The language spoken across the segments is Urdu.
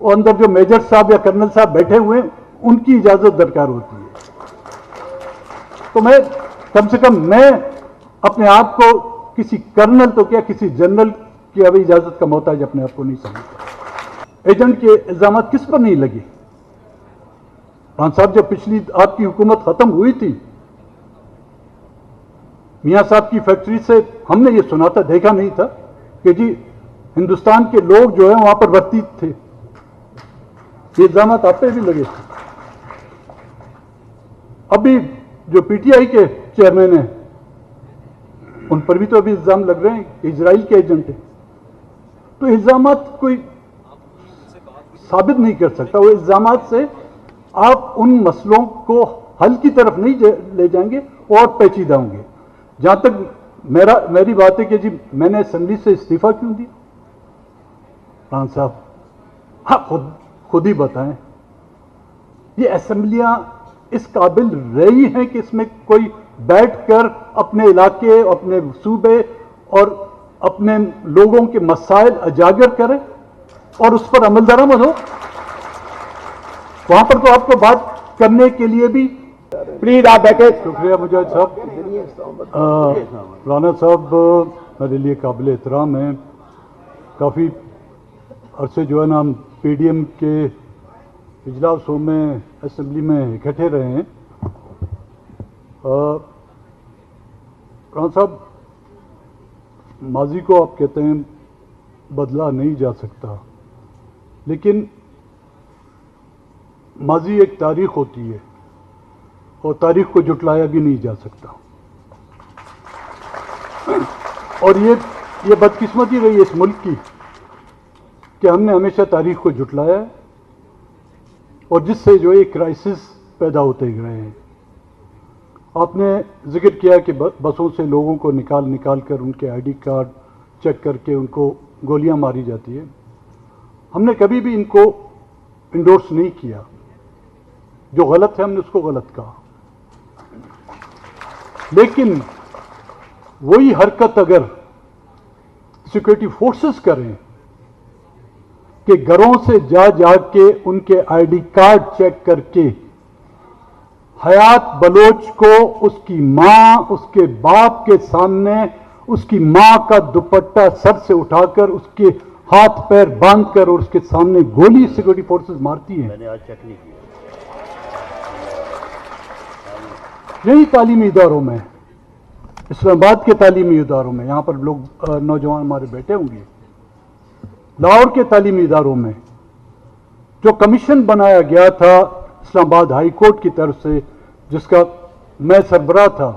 اور اندر جو میجر صاحب یا کرنل صاحب بیٹھے ہوئے ہیں ان کی اجازت درکار ہوتی ہے. تو میں کم سے کم میں اپنے آپ کو کسی کرنل تو کیا کسی جنرل کی ابھی اجازت کا محتاج اپنے آپ کو نہیں سمجھتا. ایجنٹ کے الزامات کس پر نہیں لگے؟ خان صاحب جب پچھلی آپ کی حکومت ختم ہوئی تھی، میاں صاحب کی فیکٹری سے ہم نے یہ سنا تھا، دیکھا نہیں تھا کہ جی ہندوستان کے لوگ جو ہیں وہاں پر بھرتی تھے. یہ الزامات آپ پہ بھی لگے تھے. ابھی جو پی ٹی آئی کے چیئرمین ہیں ان پر بھی تو ابھی الزام لگ رہے ہیں کہ اسرائیل کے ایجنٹ ہیں. تو الزامات کوئی ثابت نہیں کر سکتا. وہ الزامات سے آپ ان مسئلوں کو حل کی طرف نہیں لے جائیں گے اور پیچیدہ ہوں گے. جہاں تک میری بات ہے کہ جی میں نے اسمبلی سے استعفیٰ کیوں دیا، خان صاحب ہاں خود ہی بتائیں. یہ اسمبلیاں اس قابل رہی ہیں کہ اس میں کوئی بیٹھ کر اپنے علاقے، اپنے صوبے اور اپنے لوگوں کے مسائل اجاگر کرے اور اس پر عمل درآمد ہو؟ وہاں پر تو آپ کو بات کرنے کے لیے بھی پلیز آپ بیٹھے. شکریہ مجاہد صاحب. رانا صاحب میرے لیے قابل احترام ہیں. کافی عرصے جو ہے نا ہم پی ڈی ایم کے اجلاسوں میں اسمبلی میں اکٹھے رہے ہیں. رانا صاحب ماضی کو آپ کہتے ہیں بدلا نہیں جا سکتا، لیکن ماضی ایک تاریخ ہوتی ہے اور تاریخ کو جھٹلایا بھی نہیں جا سکتا. اور یہ بدقسمتی رہی اس ملک کی کہ ہم نے ہمیشہ تاریخ کو جھٹلایا ہے اور جس سے جو ایک کرائسس پیدا ہوتے رہے ہیں. آپ نے ذکر کیا کہ بسوں سے لوگوں کو نکال کر ان کے آئی ڈی کارڈ چیک کر کے ان کو گولیاں ماری جاتی ہے. ہم نے کبھی بھی ان کو انڈورس نہیں کیا. جو غلط ہے ہم نے اس کو غلط کہا. لیکن وہی حرکت اگر سیکورٹی فورسز کریں کہ گھروں سے جا کے ان کے آئی ڈی کارڈ چیک کر کے حیات بلوچ کو اس کی ماں اس کے باپ کے سامنے اس کی ماں کا دوپٹہ سر سے اٹھا کر اس کے ہاتھ پیر باندھ کر اور اس کے سامنے گولی سیکورٹی فورسز مارتی ہیں. میں نے آج چیک نہیں کیا. یہی تعلیمی اداروں میں، اسلام آباد کے تعلیمی اداروں میں، یہاں پر لوگ نوجوان ہمارے بیٹھے ہوں گے، لاہور کے تعلیمی اداروں میں جو کمیشن بنایا گیا تھا اسلام آباد ہائی کورٹ کی طرف سے جس کا میں سربراہ تھا،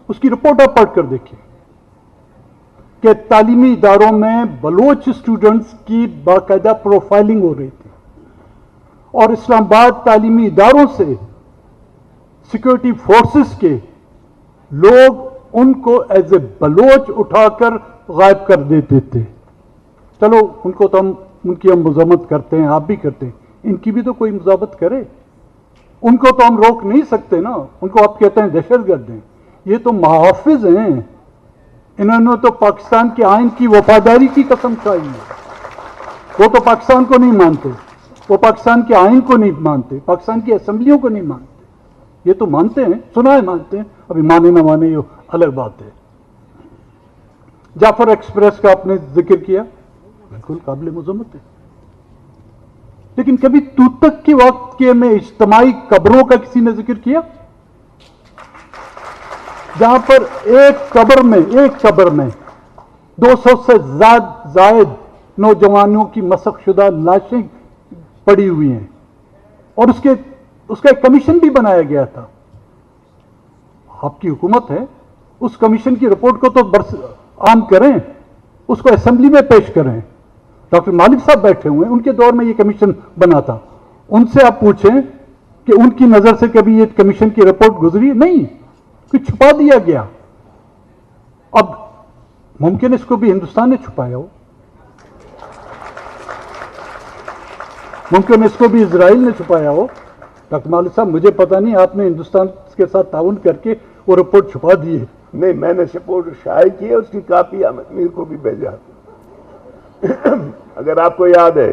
اس کی رپورٹ آپ پڑھ کر دیکھیں کہ تعلیمی اداروں میں بلوچ اسٹوڈنٹس کی باقاعدہ پروفائلنگ ہو رہی تھی اور اسلام آباد تعلیمی اداروں سے سیکورٹی فورسز کے لوگ ان کو ایز اے بلوچ اٹھا کر غائب کر دیتے تھے. چلو ان کو تو ان کی ہم مذمت کرتے ہیں، آپ بھی کرتے ہیں، ان کی بھی تو کوئی مذمت کرے. ان کو تو ہم روک نہیں سکتے نا. ان کو آپ کہتے ہیں دہشت گرد ہیں. یہ تو محافظ ہیں. انہوں نے تو پاکستان کے آئین کی وفاداری کی قسم کھائی ہے. وہ تو پاکستان کو نہیں مانتے، وہ پاکستان کے آئین کو نہیں مانتے، پاکستان کی اسمبلیوں کو نہیں مانتے. یہ تو مانتے ہیں، سنا ہے مانتے ہیں. ابھی مانے نہ مانے یہ الگ بات ہے. جعفر ایکسپریس کا آپ نے ذکر کیا، بالکل قابل مذمت ہے. لیکن کبھی توتک کے واقعے میں اجتماعی قبروں کا کسی نے ذکر کیا؟ جہاں پر ایک قبر میں 200 سے زائد نوجوانوں کی مسخ شدہ لاشیں پڑی ہوئی ہیں اور اس کا ایک کمیشن بھی بنایا گیا تھا. آپ کی حکومت ہے، اس کمیشن کی رپورٹ کو تو عام کریں، اس کو اسمبلی میں پیش کریں. ڈاکٹر مالک صاحب بیٹھے ہوئے ہیں، ان کے دور میں یہ کمیشن بنا تھا. ان سے آپ پوچھیں کہ ان کی نظر سے کبھی یہ کمیشن کی رپورٹ گزری؟ نہیں، کچھ چھپا دیا گیا. اب ممکن اس کو بھی ہندوستان نے چھپایا ہو، ممکن اس کو بھی اسرائیل نے چھپایا ہو. ڈاکٹر مالک صاحب مجھے پتہ نہیں، آپ نے ہندوستان کے ساتھ تعاون کر کے وہ رپورٹ چھپا دی ہے. نہیں، میں نے رپورٹ شائع کی ہے، اس کی کاپی احمد میر کو بھی بھیجا. اگر آپ کو یاد ہے